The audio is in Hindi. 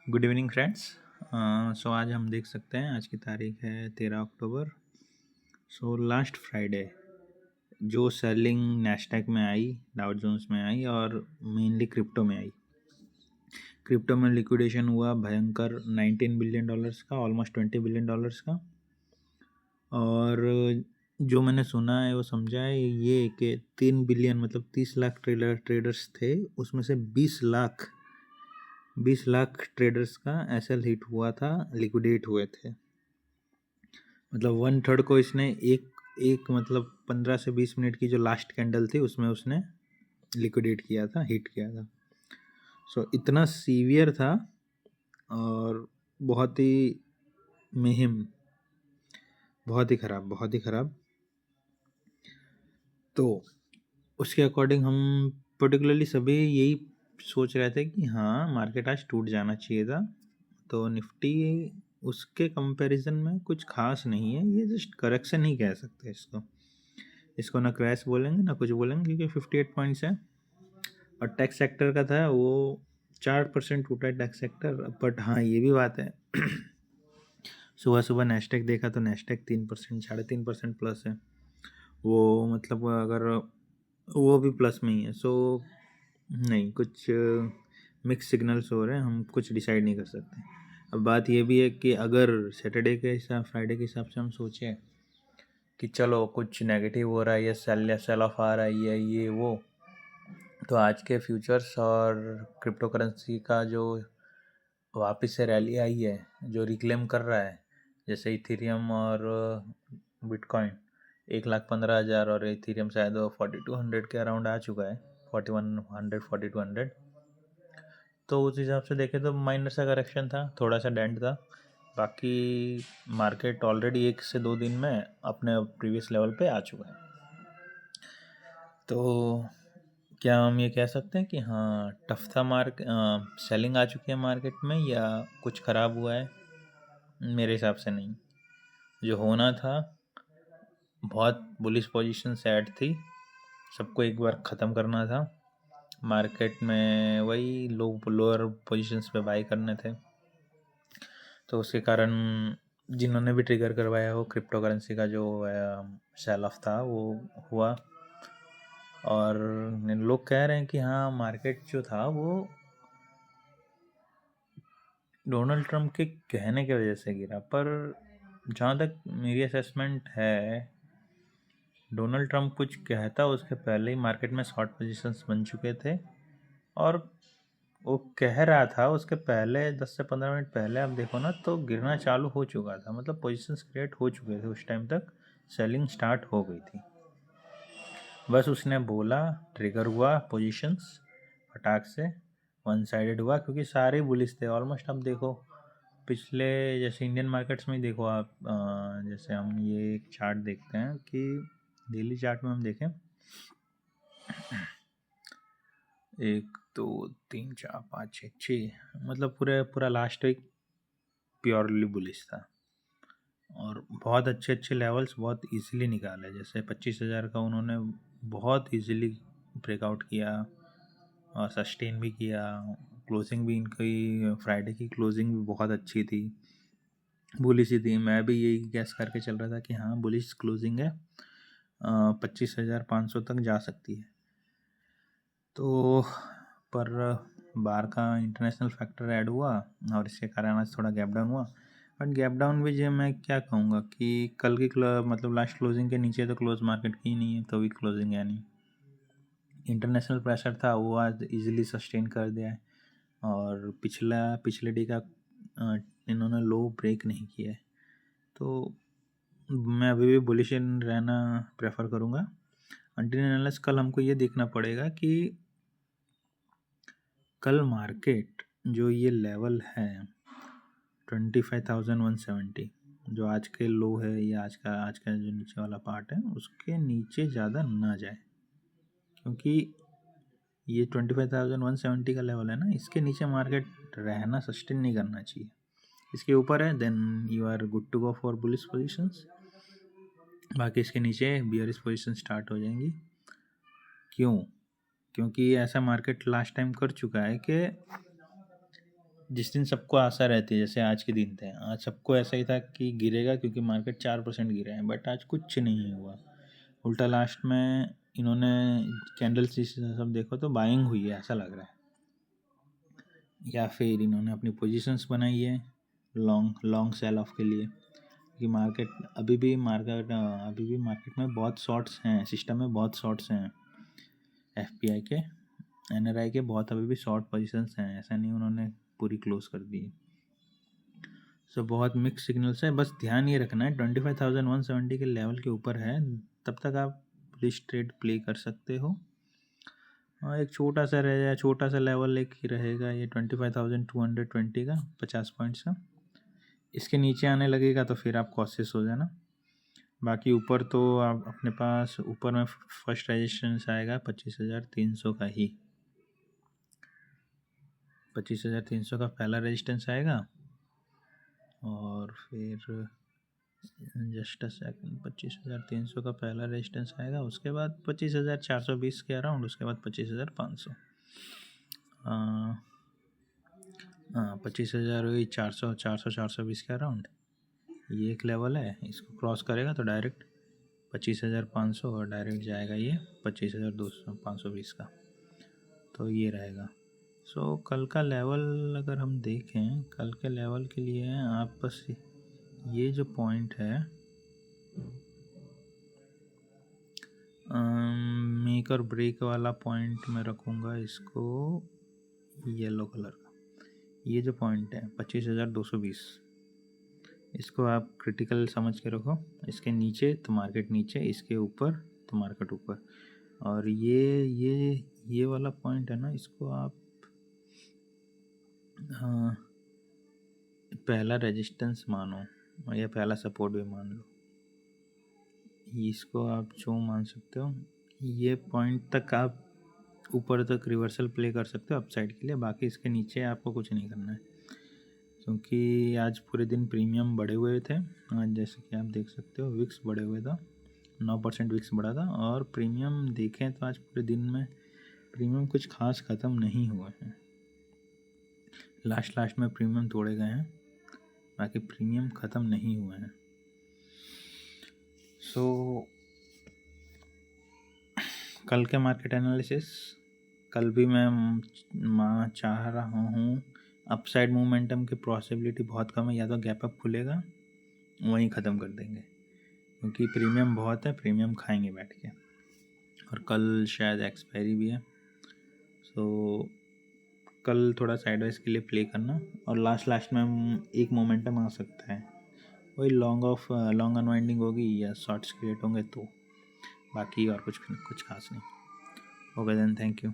Good evening friends. सो आज हम देख सकते हैं, आज की तारीख है 13 अक्टूबर। सो लास्ट फ्राइडे जो सेलिंग नैस्डैक में आई, डाउ जोन्स में आई और मेनली क्रिप्टो में आई। क्रिप्टो में लिक्विडेशन हुआ भयंकर $19 बिलियन का, ऑलमोस्ट $20 बिलियन का। और जो मैंने सुना है वो समझा है ये कि 3 बिलियन मतलब 30 लाख ट्रेडर्स थे, उसमें से 20 लाख ट्रेडर्स का एसएल हिट हुआ था, लिक्विडेट हुए थे। मतलब 1/3 को इसने एक मतलब 15 से 20 मिनट की जो लास्ट कैंडल थी उसमें उसने लिक्विडेट किया था, हिट किया था। सो इतना सीवियर था और बहुत ही मुहिम, बहुत ही खराब। तो उसके अकॉर्डिंग हम पर्टिकुलरली सभी यही सोच रहे थे कि हाँ, मार्केट आज टूट जाना चाहिए था। तो निफ्टी उसके कंपैरिजन में कुछ खास नहीं है, ये जस्ट करेक्शन ही कह सकते हैं इसको ना क्रैश बोलेंगे ना कुछ बोलेंगे, क्योंकि 58 पॉइंट्स है। और टैक्स सेक्टर का था वो 4% टूटा है टैक्स सेक्टर। बट हाँ, ये भी बात है सुबह सुबह नेस्टेक देखा तो नेस्टेक 3%, 3.5% प्लस है वो। मतलब अगर वो भी प्लस में ही है, सो नहीं, कुछ मिक्स सिग्नल्स हो रहे हैं, हम कुछ डिसाइड नहीं कर सकते। अब बात ये भी है कि अगर सैटरडे के हिसाब, फ्राइडे के हिसाब से हम सोचें कि चलो कुछ नेगेटिव हो रहा है या सेल ऑफ आ रहा है या ये वो, तो आज के फ्यूचर्स और क्रिप्टो करेंसी का जो वापस से रैली आई है, जो रिक्लेम कर रहा है, जैसे इथेरियम और बिटकॉइन 1,15,000 और इथेरियम शायद 4200 के अराउंड आ चुका है, 4100 4200। तो उस हिसाब से देखें तो माइनर सा करेक्शन था, थोड़ा सा डेंट था। बाकी मार्केट ऑलरेडी 1 से 2 दिन में अपने प्रीवियस लेवल पे आ चुका है। तो क्या हम ये कह सकते हैं कि हाँ, टफ था सेलिंग आ चुकी है मार्केट में, या कुछ ख़राब हुआ है? मेरे हिसाब से नहीं। जो होना था, बहुत बुलिश पोजीशन ऐड थी, सबको एक बार ख़त्म करना था। मार्केट में वही लोअर पोजीशंस पे बाई करने थे। तो उसके कारण जिन्होंने भी ट्रिगर करवाया हो क्रिप्टो करेंसी का जो सेल ऑफ था वो हुआ। और लोग कह रहे हैं कि हाँ, मार्केट जो था वो डोनाल्ड ट्रंप के कहने की वजह से गिरा। पर जहाँ तक मेरी असेसमेंट है, डोनाल्ड ट्रंप कुछ कहता उसके पहले ही मार्केट में शॉर्ट पोजीशंस बन चुके थे। और वो कह रहा था उसके पहले 10 से 15 मिनट पहले आप देखो ना, तो गिरना चालू हो चुका था। मतलब पोजीशंस क्रिएट हो चुके थे, उस टाइम तक सेलिंग स्टार्ट हो गई थी। बस उसने बोला, ट्रिगर हुआ पोजीशंस, फटाक से वन साइडेड हुआ, क्योंकि सारे बुलिश थे ऑलमोस्ट। अब देखो पिछले, जैसे इंडियन मार्केट्स में ही देखो आप, जैसे हम ये एक चार्ट देखते हैं कि डेली चार्ट में हम देखें 1 2 3 4 5 6 मतलब पूरा लास्ट वीक प्योरली बुलिश था। और बहुत अच्छे अच्छे लेवल्स बहुत इजीली निकाले, जैसे 25,000 का उन्होंने बहुत इजीली ब्रेकआउट किया और सस्टेन भी किया। क्लोजिंग भी इनकी, फ्राइडे की क्लोजिंग भी बहुत अच्छी थी, बुलिश ही थी। मैं भी यही गैस करके चल रहा था कि हाँ, बुलिश क्लोजिंग है, 25,500 तक जा सकती है। तो पर बाहर का इंटरनेशनल फैक्टर ऐड हुआ और इसके कारण आज थोड़ा गैप डाउन हुआ। बट गैप डाउन भी जो मैं क्या कहूँगा कि कल की मतलब लास्ट क्लोजिंग के नीचे तो क्लोज मार्केट की नहीं है, तो भी क्लोजिंग है नहीं। इंटरनेशनल प्रेशर था वो आज इजीली सस्टेन कर दिया है। और पिछले डे का इन्होंने लो ब्रेक नहीं किया है। तो मैं अभी भी बुलिश रहना प्रेफर करूँगा अंटिल अनलेस कल हमको ये देखना पड़ेगा कि कल मार्केट जो ये लेवल है 25,170, जो आज के लो है या आज का जो नीचे वाला पार्ट है, उसके नीचे ज़्यादा ना जाए। क्योंकि ये 25,170 का लेवल है ना, इसके नीचे मार्केट रहना, सस्टेन नहीं करना चाहिए। इसके ऊपर है then you are good to go for bullish positions. बाकी इसके नीचे बियरिश पोजीशन स्टार्ट हो जाएंगी। क्योंकि ऐसा मार्केट लास्ट टाइम कर चुका है कि जिस दिन सबको आशा रहती है, जैसे आज के दिन थे, आज सबको ऐसा ही था कि गिरेगा क्योंकि मार्केट 4% गिरा है, बट आज कुछ नहीं हुआ। उल्टा लास्ट में इन्होंने कैंडल्स सब देखो तो बाइंग हुई है ऐसा लग रहा है, या फिर इन्होंने अपनी पोजीशंस बनाई है लॉन्ग लॉन्ग सेल ऑफ के लिए, कि अभी भी मार्केट में बहुत शॉर्ट्स हैं, सिस्टम में बहुत शॉर्ट्स हैं, एफपीआई के, एनआरआई के बहुत अभी भी शॉर्ट पोजीशंस हैं, ऐसा नहीं उन्होंने पूरी क्लोज कर दी है। सो बहुत मिक्स सिग्नल्स है, बस ध्यान ये रखना है 25,170 के लेवल के ऊपर है, तब तक आप रिस्क ट्रेड प्ले कर सकते हो। एक छोटा सा रह जाए, छोटा सा लेवल एक ही रहेगा ये 25,220 का, 50 पॉइंट्स का। इसके नीचे आने लगेगा तो फिर आप कॉशियस हो जाना। बाकी ऊपर तो आप अपने पास ऊपर में फर्स्ट रेजिस्टेंस आएगा 25,300 का ही, 25,300 का पहला रेजिस्टेंस आएगा, और फिर जस्ट अ सेकंड, 25,300 का पहला रेजिस्टेंस आएगा, उसके बाद 25,420 के अराउंड, उसके बाद 25,500, हाँ 25,000 वही 400 420 के अराउंड, ये एक लेवल है, इसको क्रॉस करेगा तो डायरेक्ट 25,500 और डायरेक्ट जाएगा ये 25,200 का, तो ये रहेगा। सो कल का लेवल अगर हम देखें, कल के लेवल के लिए आप बस ये जो पॉइंट है मेक और ब्रेक वाला पॉइंट मैं रखूँगा इसको येलो कलर का, ये जो पॉइंट है 25,220, इसको आप क्रिटिकल समझ के रखो। इसके नीचे तो मार्केट नीचे, इसके ऊपर तो मार्केट ऊपर, और ये वाला पॉइंट है ना, इसको आप पहला रेजिस्टेंस मानो या पहला सपोर्ट भी मान लो, इसको आप जो मान सकते हो, ये पॉइंट तक आप ऊपर तक रिवर्सल प्ले कर सकते हो अपसाइड के लिए, बाकी इसके नीचे आपको कुछ नहीं करना है, क्योंकि आज पूरे दिन प्रीमियम बढ़े हुए थे। आज जैसे कि आप देख सकते हो विक्स बढ़े हुए था, 9% विक्स बढ़ा था, और प्रीमियम देखें तो आज पूरे दिन में प्रीमियम कुछ खास ख़त्म नहीं हुए हैं, लास्ट में प्रीमियम तोड़े गए हैं, बाकी प्रीमियम ख़त्म नहीं हुए हैं। सो कल के मार्केट एनालिसिस, कल भी मैं चाह रहा हूँ अपसाइड मोमेंटम की पॉसिबिलिटी बहुत कम है, या तो गैप अप खुलेगा वहीं ख़त्म कर देंगे, क्योंकि प्रीमियम बहुत है, प्रीमियम खाएंगे बैठ के, और कल शायद एक्सपायरी भी है। सो कल थोड़ा साइडवेज के लिए प्ले करना, और लास्ट में एक मोमेंटम आ सकता है, वही लॉन्ग अनवाइंडिंग होगी या शॉर्ट्स क्रिएट होंगे, तो बाकी और कुछ खास नहीं। Okay then, thank you.